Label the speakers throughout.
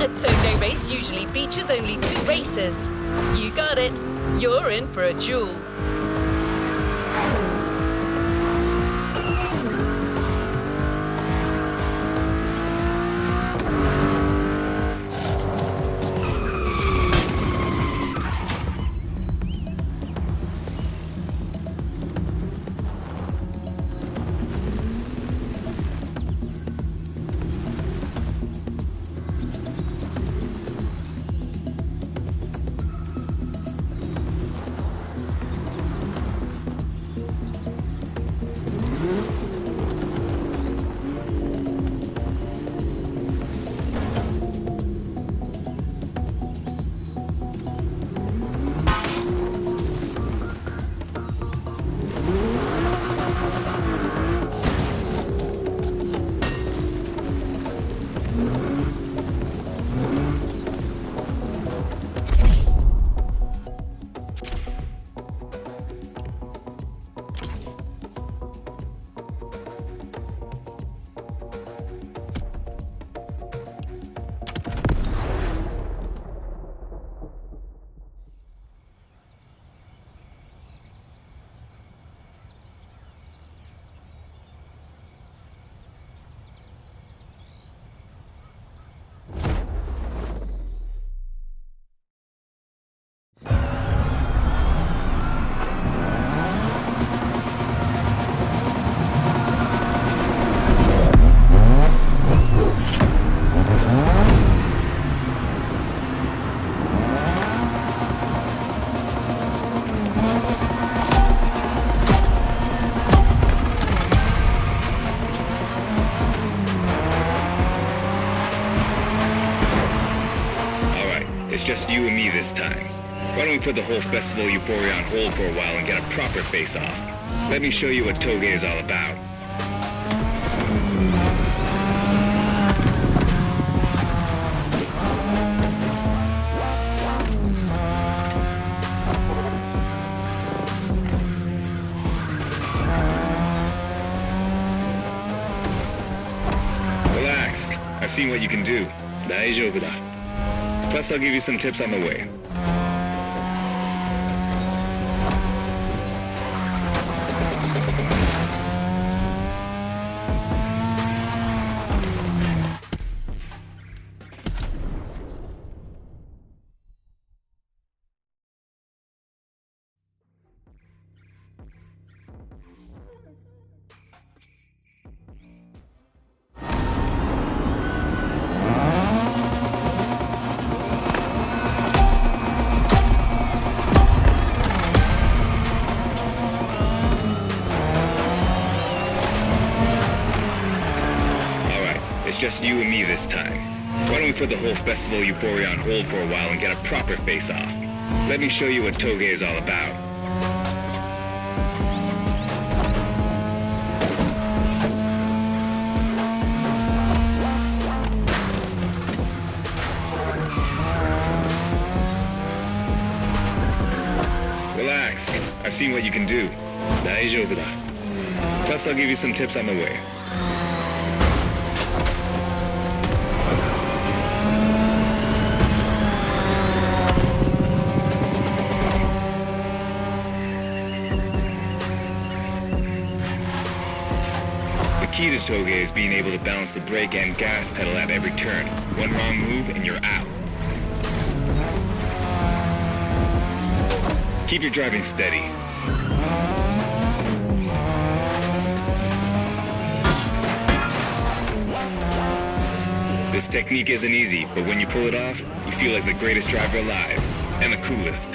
Speaker 1: A Togo race usually features only 2 racers. You got it. You're in for a duel.
Speaker 2: It's just you and me this time. Why don't we put the whole festival euphoria on hold for a while and get a proper face-off? Let me show you what Toge is all about. Relax. I've seen what you can do. 大丈夫だ. Plus, I'll give you some tips on the way. It's just you and me this time. Why don't we put the whole festival euphoria on hold for a while and get a proper face-off? Let me show you what Toge is all about. Relax. I've seen what you can do. 大丈夫だ. Plus, I'll give you some tips on the way. The key to Toge is being able to balance the brake and gas pedal at every turn. One wrong move and you're out. Keep your driving steady. This technique isn't easy, but when you pull it off, you feel like the greatest driver alive, and the coolest.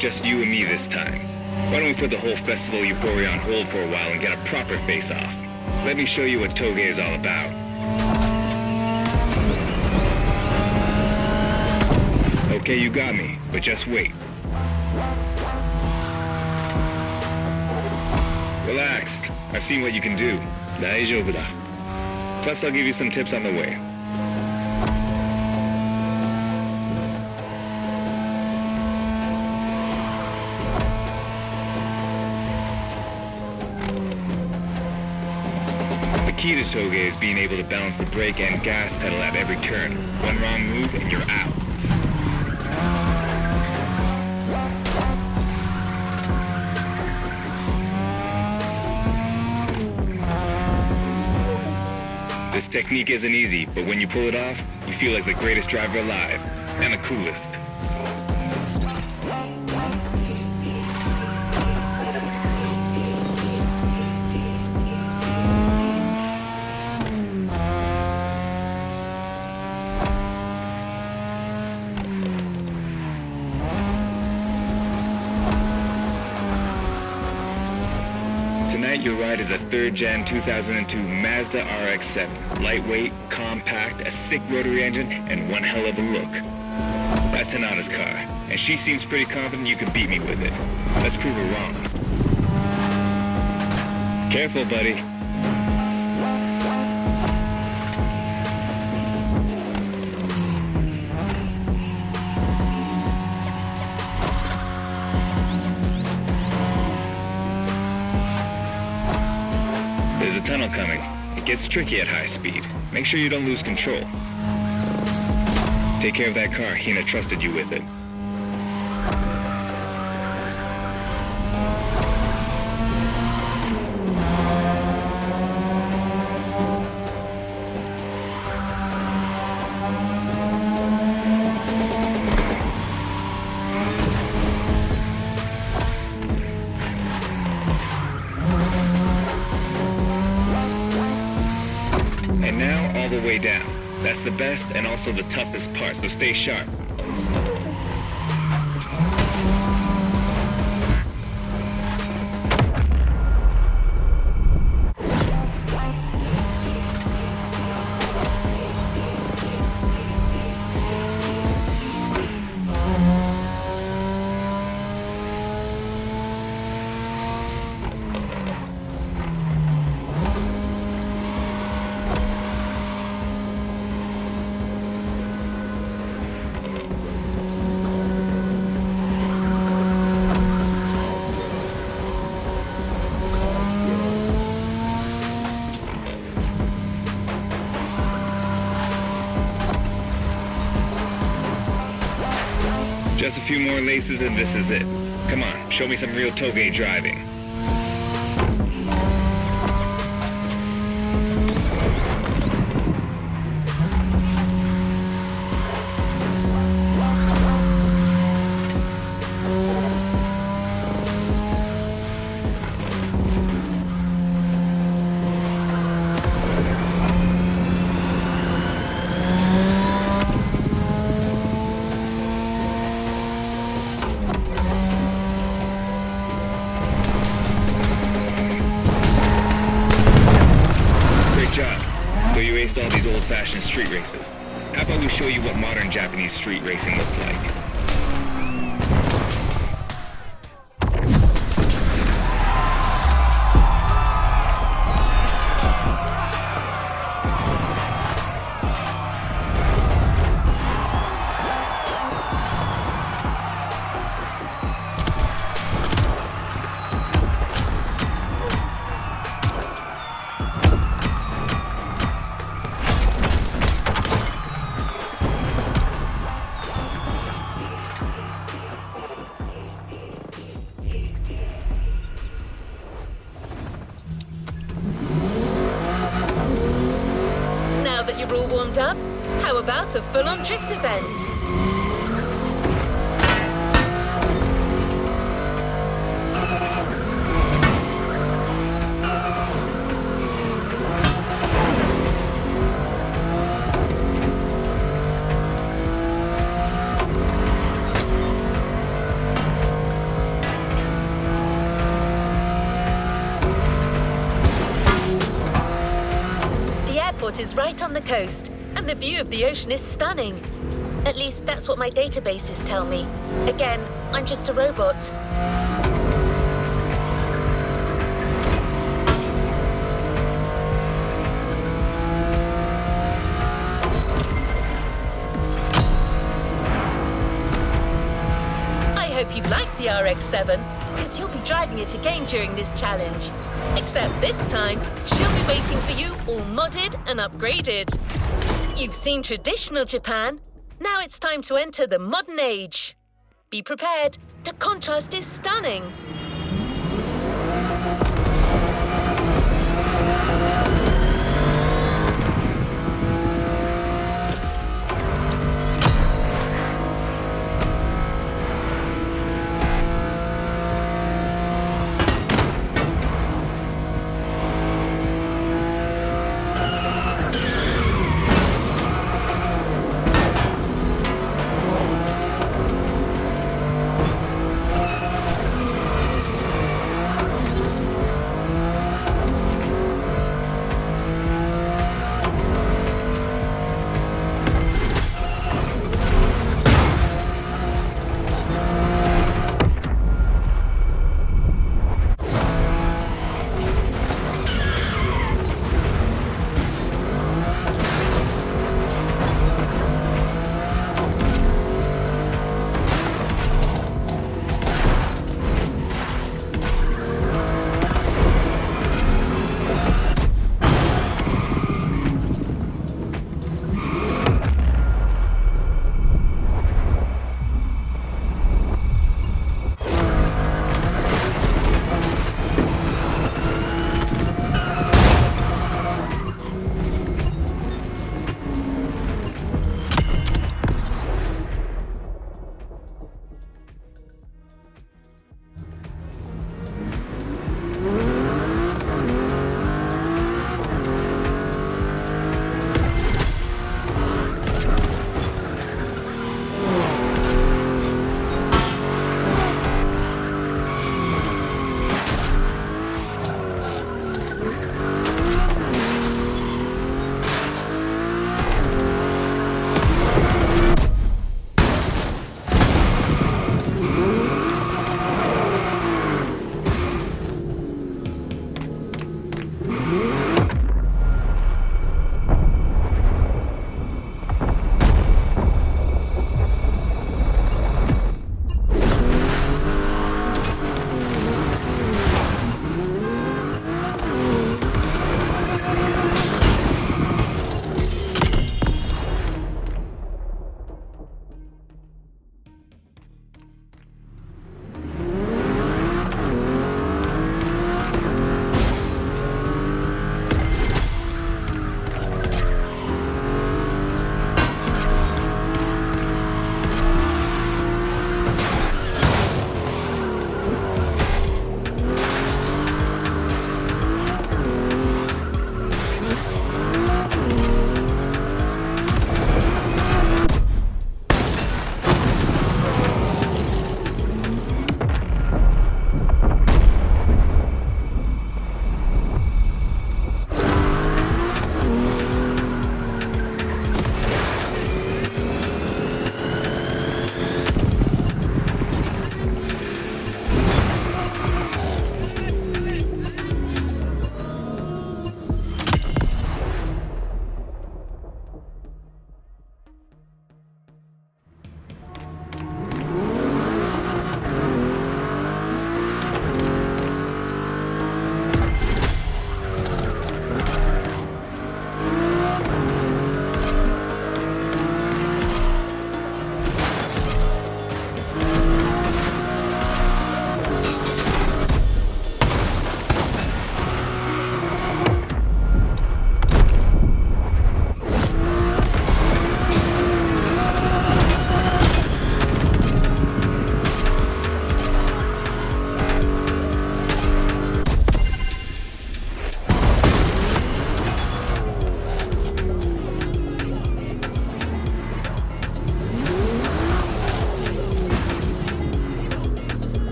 Speaker 2: just you and me this time. Why don't we put the whole festival euphoria on hold for a while and get a proper face-off? Let me show you what Toge is all about. Okay, you got me, but just wait. Relax. I've seen what you can do. 大丈夫だ. Plus, I'll give you some tips on the way. The key to Toge is being able to balance the brake and gas pedal at every turn. One wrong move and you're out. This technique isn't easy, but when you pull it off, you feel like the greatest driver alive, and the coolest. Tonight, your ride is a 3rd Gen 2002 Mazda RX-7. Lightweight, compact, a sick rotary engine, and one hell of a look. That's Tanada's car, and she seems pretty confident you can beat me with it. Let's prove her wrong. Careful, buddy. There's a tunnel coming. It gets tricky at high speed. Make sure you don't lose control. Take care of that car. Hina trusted you with it. And now, all the way down. That's the best and also the toughest part, so stay sharp. Just a few more laces and this is it. Come on, show me some real Toge driving. So you aced all these old-fashioned street races. How about we show you what modern Japanese street racing looks like?
Speaker 1: Now that you're all warmed up, how about a full-on drift event? airport is right on the coast, and the view of the ocean is stunning. At least that's what my databases tell me. Again, I'm just a robot. I hope you like the RX-7, because you'll be driving it again during this challenge. Except this time, she'll be waiting for you all modded and upgraded. You've seen traditional Japan. Now it's time to enter the modern age. Be prepared. The contrast is stunning.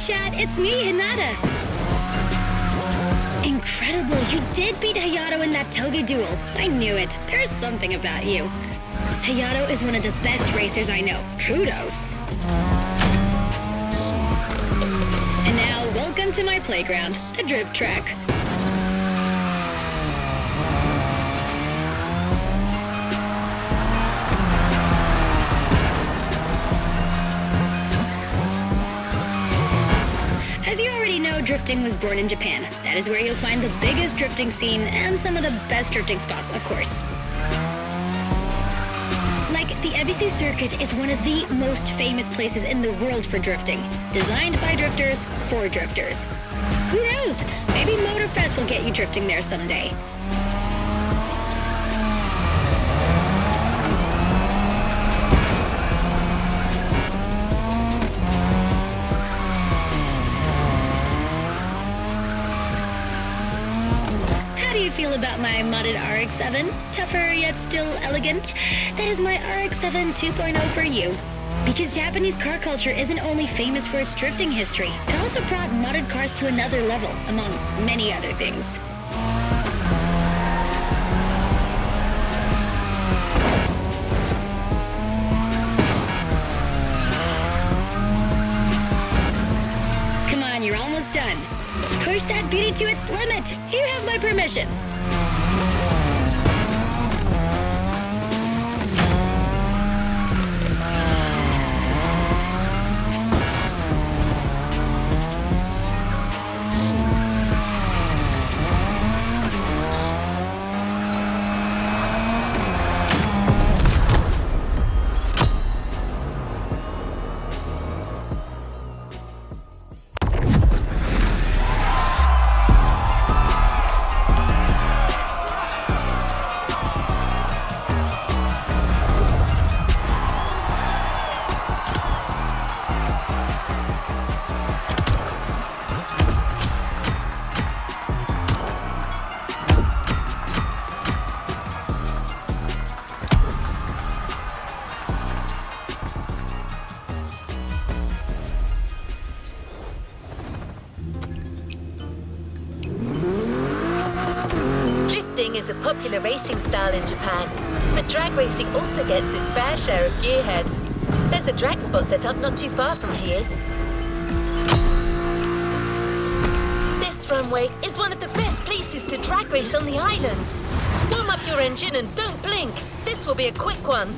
Speaker 3: chat, it's me, Hinata. Incredible, you did beat Hayato in that toga duel. I knew it. There's something about you. Hayato is one of the best racers I know. Kudos. And now, welcome to my playground, the drift track. As you already know, drifting was born in Japan. That is where you'll find the biggest drifting scene and some of the best drifting spots, of course. Like, the EBC circuit is one of the most famous places in the world for drifting. Designed by drifters, for drifters. Who knows? Maybe Motorfest will get you drifting there someday. How do you feel about my modded RX-7? Tougher yet still elegant? That is my RX-7 2.0 for you. Because Japanese car culture isn't only famous for its drifting history, it also brought modded cars to another level, among many other things. Come on, you're almost done. Push that beauty to its limit. You have my permission.
Speaker 1: Drifting is a popular racing style in Japan, but drag racing also gets its fair share of gearheads. There's a drag spot set up not too far from here. This runway is one of the best places to drag race on the island. Warm up your engine and don't blink. This will be a quick one.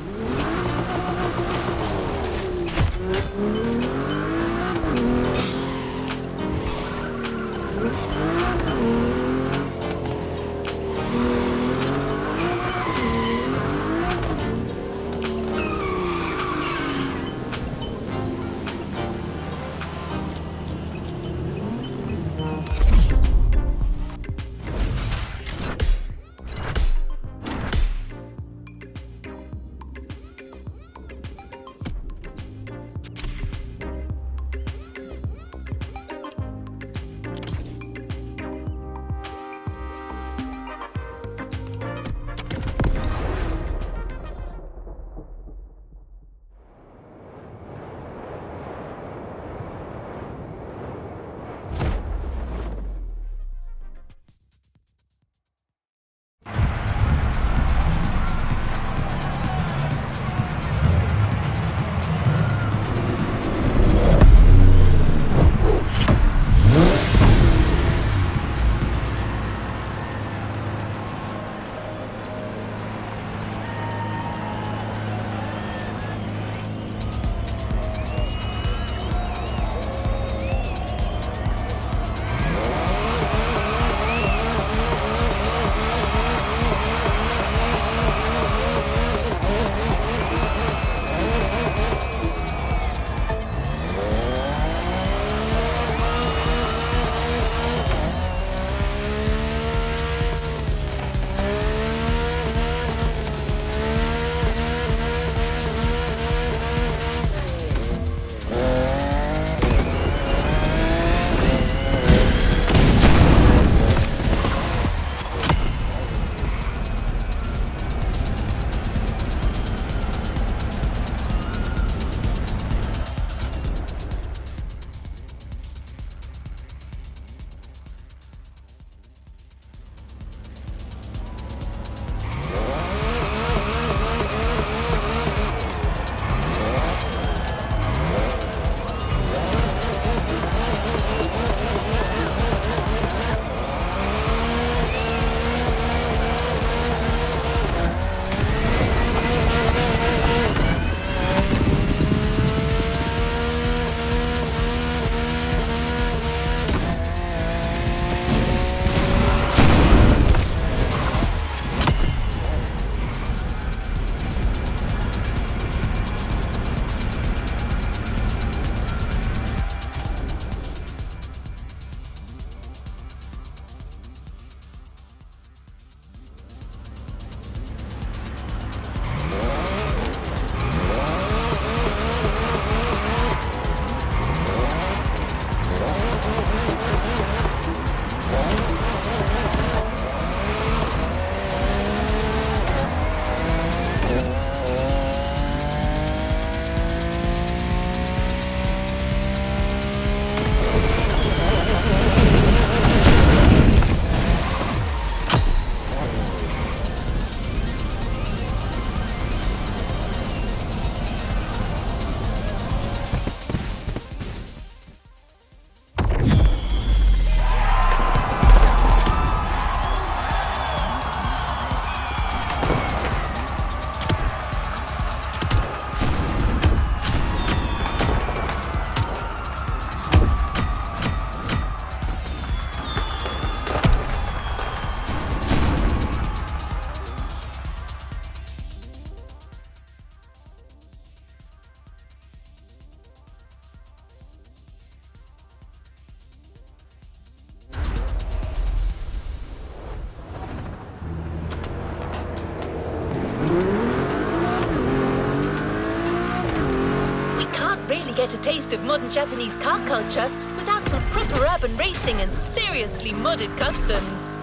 Speaker 1: get a taste of modern Japanese car culture without some proper urban racing and seriously modded customs.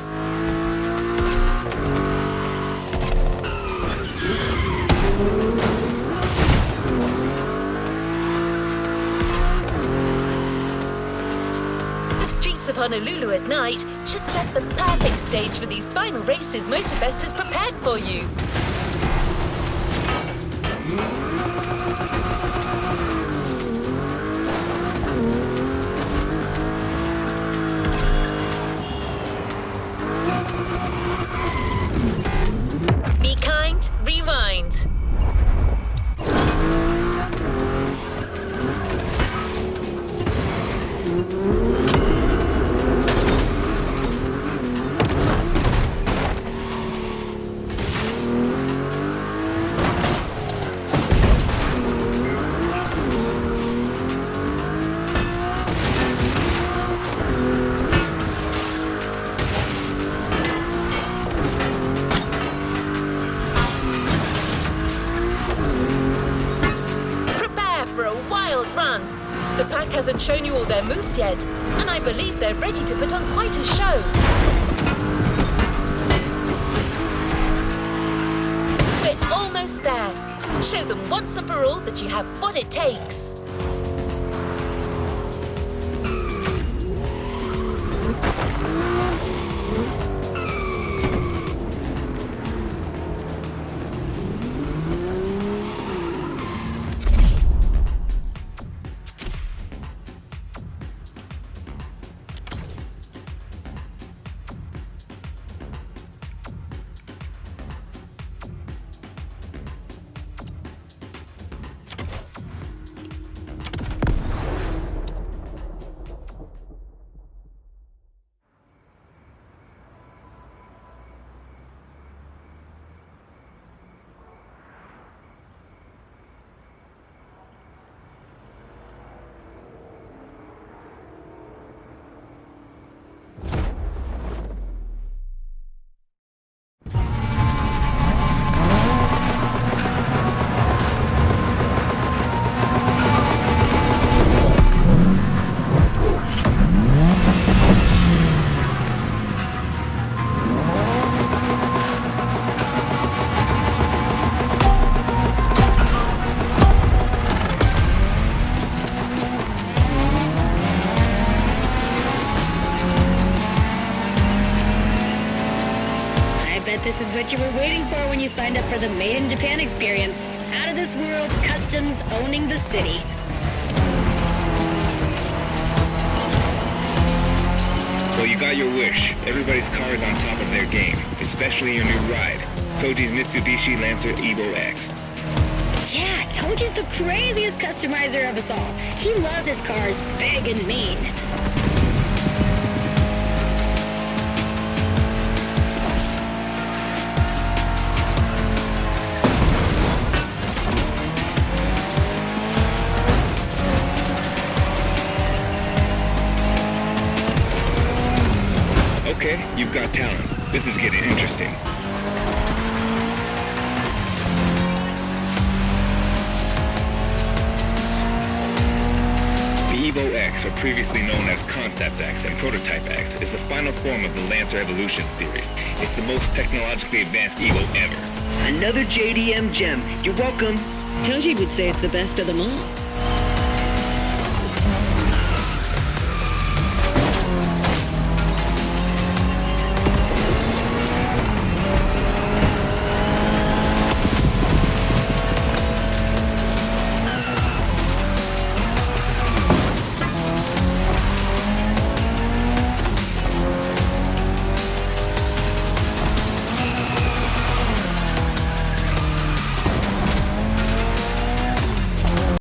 Speaker 1: The streets of Honolulu at night should set the perfect stage for these final races Motorfest has prepared for you. Be kind, rewind. Run. The pack hasn't shown you all their moves yet, and I believe they're ready to put on quite a show. We're almost there. Show them once and for all that you have what it takes.
Speaker 3: This is what you were waiting for when you signed up for the Made in Japan experience. Out of this world customs owning the city.
Speaker 2: Well, you got your wish. Everybody's car is on top of their game, especially your new ride, Toji's Mitsubishi Lancer Evo X.
Speaker 3: Yeah, Toji's the craziest customizer of us all. He loves his cars big and mean.
Speaker 2: Okay, you've got talent. This is getting interesting. The Evo X, or previously known as Concept X and Prototype X, is the final form of the Lancer Evolution series. It's the most technologically advanced Evo ever.
Speaker 4: Another JDM gem. You're welcome.
Speaker 5: Toji would say it's the best of them all.